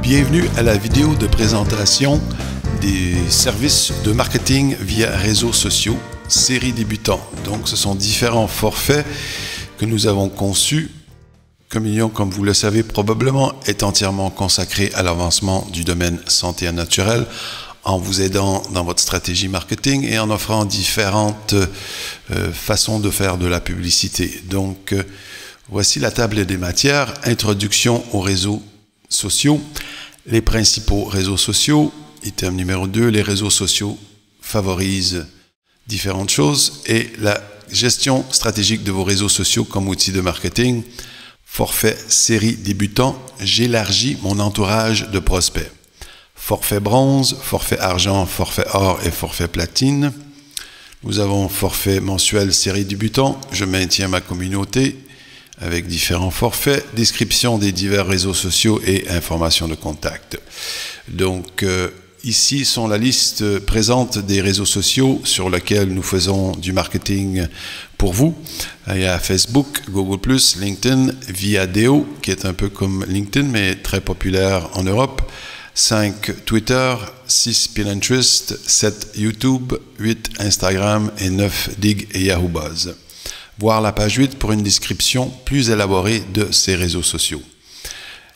Bienvenue à la vidéo de présentation des services de marketing via réseaux sociaux, série débutant. Donc ce sont différents forfaits que nous avons conçus. Communion, comme vous le savez probablement, est entièrement consacré à l'avancement du domaine santé naturelle en vous aidant dans votre stratégie marketing et en offrant différentes façons de faire de la publicité. Donc voici la table des matières. Introduction aux réseaux sociaux, les principaux réseaux sociaux. Item numéro 2, les réseaux sociaux favorisent différentes choses et la gestion stratégique de vos réseaux sociaux comme outil de marketing. Forfait série débutant, j'élargis mon entourage de prospects. Forfait bronze, forfait argent, forfait or et forfait platine. Nous avons forfait mensuel série débutant, je maintiens ma communauté avec différents forfaits, description des divers réseaux sociaux et informations de contact. Donc ici sont la liste présente des réseaux sociaux sur lesquels nous faisons du marketing pour vous. Il y a Facebook, Google+, LinkedIn, Viadeo, qui est un peu comme LinkedIn, mais très populaire en Europe. 5 Twitter, 6 Pinterest, 7 YouTube, 8 Instagram et 9 Digg et Yahoo Buzz. Voir la page 8 pour une description plus élaborée de ces réseaux sociaux.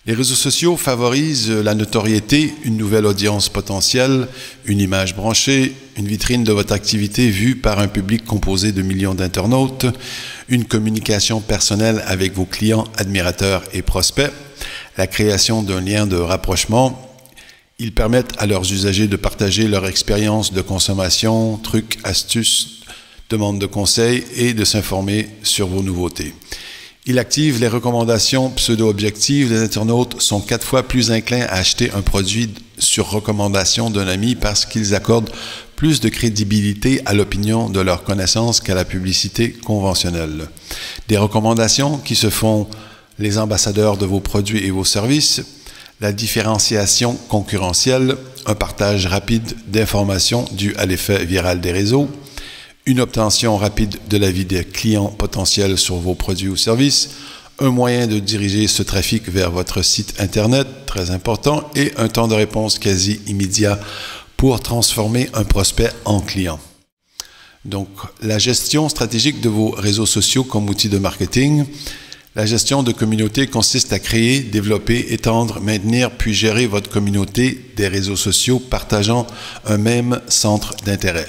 Les réseaux sociaux favorisent la notoriété, une nouvelle audience potentielle, une image branchée, une vitrine de votre activité vue par un public composé de millions d'internautes, une communication personnelle avec vos clients, admirateurs et prospects, la création d'un lien de rapprochement. Ils permettent à leurs usagers de partager leur expérience de consommation, trucs, astuces, demandes de conseils et de s'informer sur vos nouveautés. Il active les recommandations pseudo-objectives. Les internautes sont 4 fois plus inclins à acheter un produit sur recommandation d'un ami parce qu'ils accordent plus de crédibilité à l'opinion de leurs connaissances qu'à la publicité conventionnelle. Des recommandations qui se font les ambassadeurs de vos produits et vos services, la différenciation concurrentielle, un partage rapide d'informations dû à l'effet viral des réseaux, une obtention rapide de l'avis des clients potentiels sur vos produits ou services, un moyen de diriger ce trafic vers votre site Internet, très important, et un temps de réponse quasi immédiat pour transformer un prospect en client. Donc, la gestion stratégique de vos réseaux sociaux comme outil de marketing. La gestion de communauté consiste à créer, développer, étendre, maintenir, puis gérer votre communauté des réseaux sociaux partageant un même centre d'intérêt.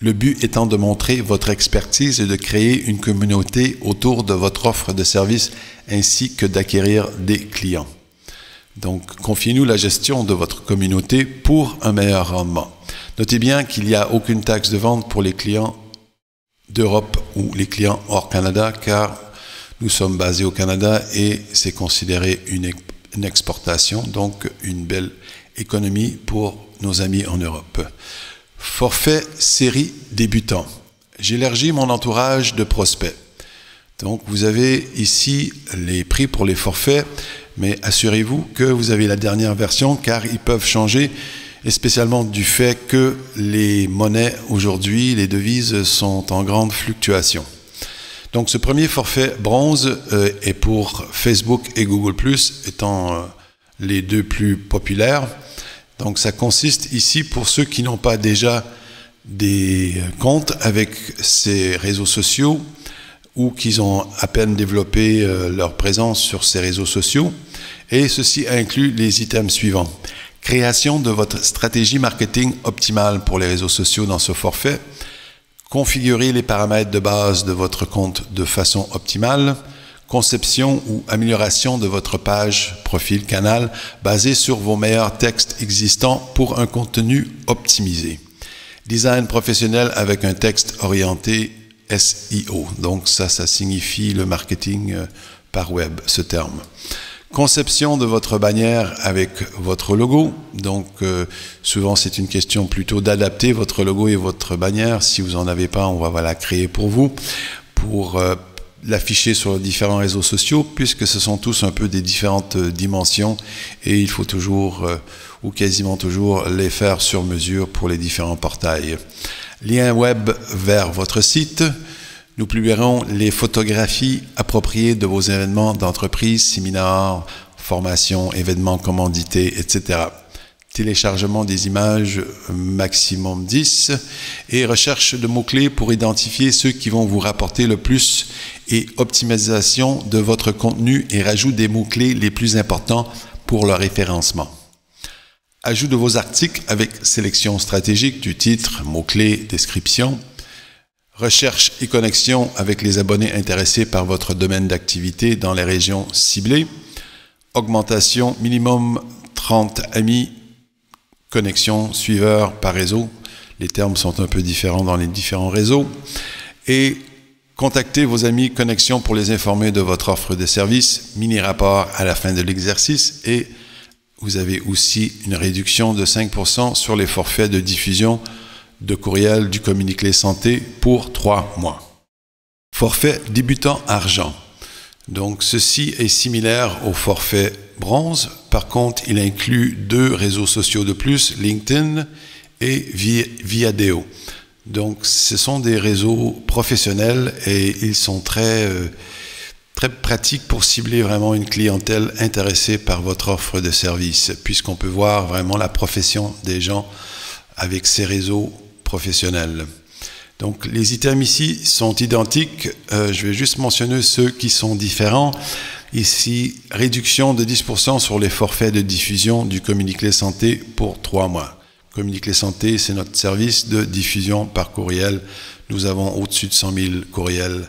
Le but étant de montrer votre expertise et de créer une communauté autour de votre offre de service ainsi que d'acquérir des clients. Donc, confiez-nous la gestion de votre communauté pour un meilleur rendement. Notez bien qu'il n'y a aucune taxe de vente pour les clients d'Europe ou les clients hors Canada car nous sommes basés au Canada et c'est considéré une exportation, donc une belle économie pour nos amis en Europe. Forfait série débutant. J'élargis mon entourage de prospects. Donc, vous avez ici les prix pour les forfaits, mais assurez-vous que vous avez la dernière version car ils peuvent changer, et spécialement du fait que les monnaies aujourd'hui, les devises sont en grande fluctuation. Donc, ce premier forfait bronze est pour Facebook et Google+, étant les deux plus populaires. Donc, ça consiste ici, pour ceux qui n'ont pas déjà des comptes avec ces réseaux sociaux ou qui ont à peine développé leur présence sur ces réseaux sociaux. Et ceci inclut les items suivants. Création de votre stratégie marketing optimale pour les réseaux sociaux dans ce forfait. Configurer les paramètres de base de votre compte de façon optimale. Conception ou amélioration de votre page, profil, canal, basée sur vos meilleurs textes existants pour un contenu optimisé. Design professionnel avec un texte orienté SEO. Donc ça signifie le marketing par web, ce terme. Conception de votre bannière avec votre logo. Donc souvent c'est une question plutôt d'adapter votre logo et votre bannière. Si vous n'en avez pas, on va la créer pour vous. Pour l'afficher sur les différents réseaux sociaux, puisque ce sont tous un peu des différentes dimensions et il faut toujours, ou quasiment toujours, les faire sur mesure pour les différents portails. Lien web vers votre site. Nous publierons les photographies appropriées de vos événements d'entreprise, séminaires, formations, événements commandités, etc. Téléchargement des images, maximum 10, et recherche de mots-clés pour identifier ceux qui vont vous rapporter le plus, et optimisation de votre contenu et rajout des mots-clés les plus importants pour le référencement. Ajout de vos articles avec sélection stratégique du titre, mots-clés, description. Recherche et connexion avec les abonnés intéressés par votre domaine d'activité dans les régions ciblées. Augmentation minimum 30 amis. Connexion, suiveurs par réseau. Les termes sont un peu différents dans les différents réseaux. Et contactez vos amis connexion pour les informer de votre offre de service. Mini-rapport à la fin de l'exercice. Et vous avez aussi une réduction de 5% sur les forfaits de diffusion de courriel du communiqué santé pour 3 mois. Forfait débutant argent. Donc, ceci est similaire au forfait bronze. Par contre, il inclut 2 réseaux sociaux de plus, LinkedIn et Viadeo. Donc, ce sont des réseaux professionnels et ils sont très pratiques pour cibler vraiment une clientèle intéressée par votre offre de service, puisqu'on peut voir vraiment la profession des gens avec ces réseaux professionnels. Donc, les items ici sont identiques. Je vais juste mentionner ceux qui sont différents. Ici, réduction de 10% sur les forfaits de diffusion du communiqué santé pour 3 mois. Communiqué santé, c'est notre service de diffusion par courriel. Nous avons au-dessus de 100 000 courriels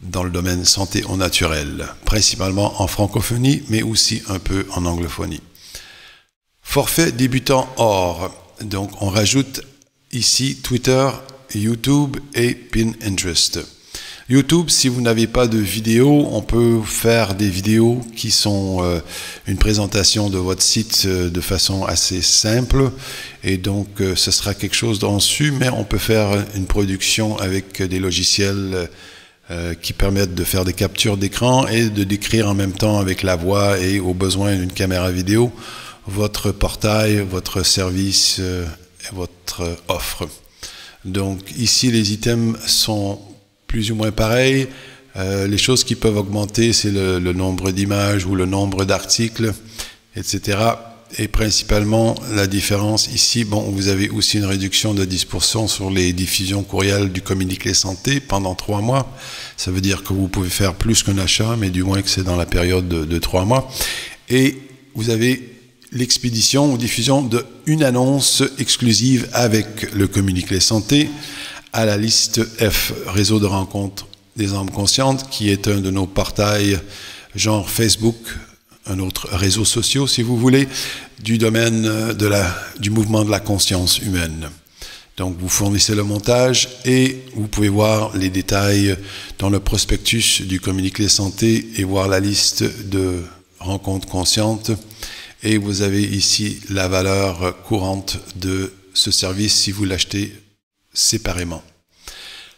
dans le domaine santé au naturel, principalement en francophonie, mais aussi un peu en anglophonie. Forfait débutant or. Donc, on rajoute ici Twitter, YouTube et Pinterest. YouTube, si vous n'avez pas de vidéo, on peut faire des vidéos qui sont une présentation de votre site de façon assez simple. Et donc, ce sera quelque chose dessus, mais on peut faire une production avec des logiciels qui permettent de faire des captures d'écran et de décrire en même temps avec la voix et au besoin d'une caméra vidéo votre portail, votre service et votre offre. Donc ici, les items sont plus ou moins pareils. Les choses qui peuvent augmenter, c'est le nombre d'images ou le nombre d'articles, etc. Et principalement, la différence ici, bon, vous avez aussi une réduction de 10% sur les diffusions courriels du communiqué santé pendant 3 mois. Ça veut dire que vous pouvez faire plus qu'un achat, mais du moins que c'est dans la période de 3 mois. Et vous avez l'expédition ou diffusion d'une annonce exclusive avec le communiqué santé à la liste F, réseau de rencontres des âmes conscientes, qui est un de nos portails genre Facebook, un autre réseau social, si vous voulez, du domaine du mouvement de la conscience humaine. Donc, vous fournissez le montage et vous pouvez voir les détails dans le prospectus du communiqué santé et voir la liste de rencontres conscientes. Et vous avez ici la valeur courante de ce service si vous l'achetez séparément.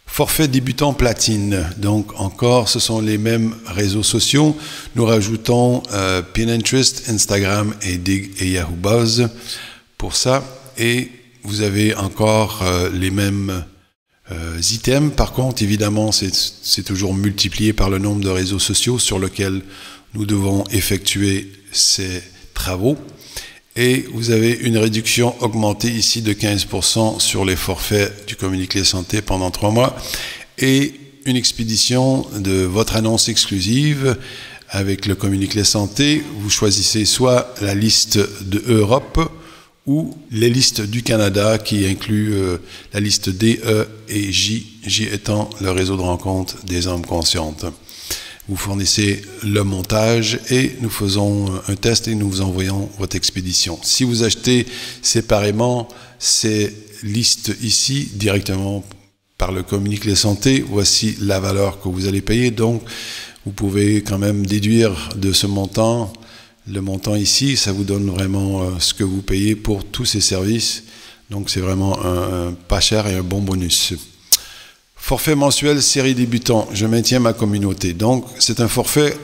Forfait débutant platine. Donc encore, ce sont les mêmes réseaux sociaux. Nous rajoutons Pinterest, Instagram et Dig et Yahoo Buzz pour ça. Et vous avez encore les mêmes items. Par contre, évidemment, c'est toujours multiplié par le nombre de réseaux sociaux sur lesquels nous devons effectuer ces travaux. Et vous avez une réduction augmentée ici de 15% sur les forfaits du communiqué santé pendant 3 mois et une expédition de votre annonce exclusive avec le communiqué santé. Vous choisissez soit la liste de Europe ou les listes du Canada qui inclut la liste D, E et J, J étant le réseau de rencontres des âmes conscientes. Vous fournissez le montage et nous faisons un test et nous vous envoyons votre expédition. Si vous achetez séparément ces listes ici, directement par le communiqué santé, voici la valeur que vous allez payer. Donc, vous pouvez quand même déduire de ce montant, le montant ici, ça vous donne vraiment ce que vous payez pour tous ces services. Donc, c'est vraiment un pas cher et un bon bonus. Forfait mensuel série débutant, je maintiens ma communauté. Donc, c'est un forfait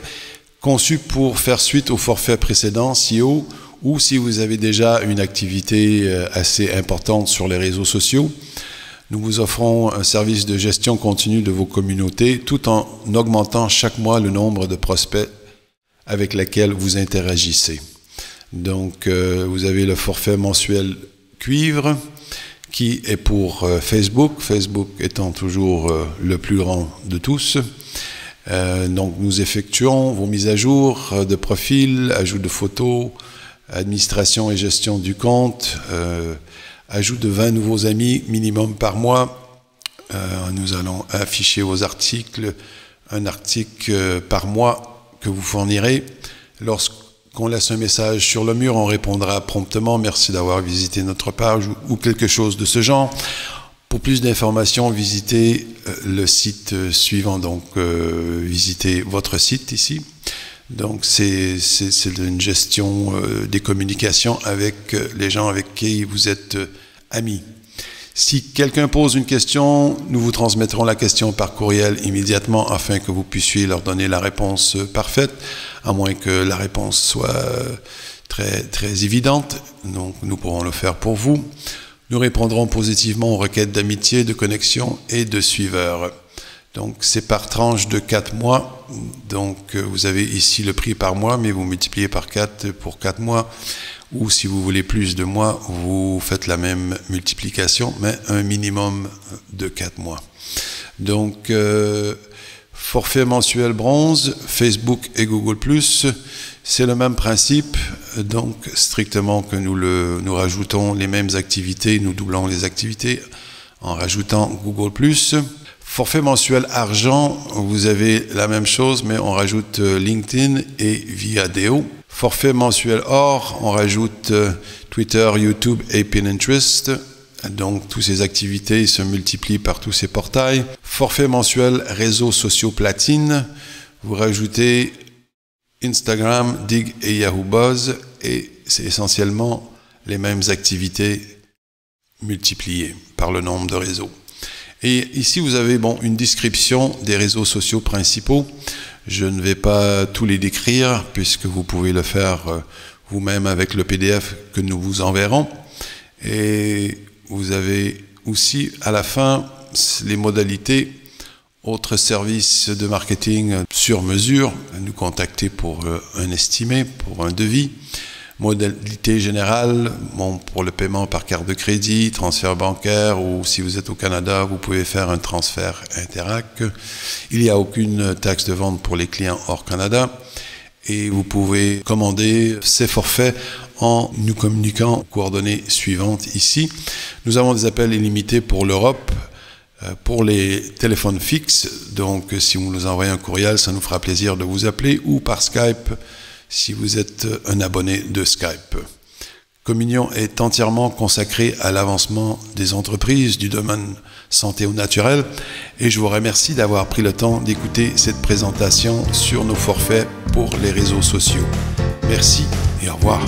conçu pour faire suite au forfait précédent, CEO, ou si vous avez déjà une activité assez importante sur les réseaux sociaux. Nous vous offrons un service de gestion continue de vos communautés tout en augmentant chaque mois le nombre de prospects avec laquelle vous interagissez. Donc, vous avez le forfait mensuel cuivre qui est pour Facebook, Facebook étant toujours le plus grand de tous. Donc, nous effectuons vos mises à jour de profil, ajout de photos, administration et gestion du compte, ajout de 20 nouveaux amis minimum par mois. Nous allons afficher vos articles, un article par mois que vous fournirez. Lorsqu'on laisse un message sur le mur, on répondra promptement « Merci d'avoir visité notre page » ou quelque chose de ce genre. Pour plus d'informations, visitez le site suivant, donc visitez votre site ici. Donc c'est une gestion des communications avec les gens avec qui vous êtes amis. Si quelqu'un pose une question, nous vous transmettrons la question par courriel immédiatement afin que vous puissiez leur donner la réponse parfaite, à moins que la réponse soit très évidente. Donc nous pourrons le faire pour vous. Nous répondrons positivement aux requêtes d'amitié, de connexion et de suiveurs. Donc c'est par tranche de 4 mois. Donc vous avez ici le prix par mois, mais vous multipliez par 4 pour 4 mois. Ou si vous voulez plus de mois, vous faites la même multiplication, mais un minimum de 4 mois. Donc, forfait mensuel bronze, Facebook et Google+, c'est le même principe, donc strictement que nous rajoutons les mêmes activités, nous doublons les activités en rajoutant Google+. Forfait mensuel argent, vous avez la même chose, mais on rajoute LinkedIn et Viadeo. Forfait mensuel or, on rajoute Twitter, YouTube et Pinterest. Donc, toutes ces activités se multiplient par tous ces portails. Forfait mensuel réseaux sociaux platine, vous rajoutez Instagram, Digg et Yahoo Buzz, et c'est essentiellement les mêmes activités multipliées par le nombre de réseaux. Et ici, vous avez une description des réseaux sociaux principaux. Je ne vais pas tous les décrire, puisque vous pouvez le faire vous-même avec le PDF que nous vous enverrons. Et vous avez aussi, à la fin, les modalités, autres services de marketing sur mesure, nous contacter pour un estimé, pour un devis. Modalité générale, pour le paiement par carte de crédit, transfert bancaire, ou si vous êtes au Canada, vous pouvez faire un transfert Interac. Il n'y a aucune taxe de vente pour les clients hors Canada. Et vous pouvez commander ces forfaits en nous communiquant aux coordonnées suivantes ici. Nous avons des appels illimités pour l'Europe, pour les téléphones fixes. Donc, si vous nous envoyez un courriel, ça nous fera plaisir de vous appeler, ou par Skype, si vous êtes un abonné de Skype. Communion est entièrement consacrée à l'avancement des entreprises du domaine santé ou naturel, et je vous remercie d'avoir pris le temps d'écouter cette présentation sur nos forfaits pour les réseaux sociaux. Merci et au revoir.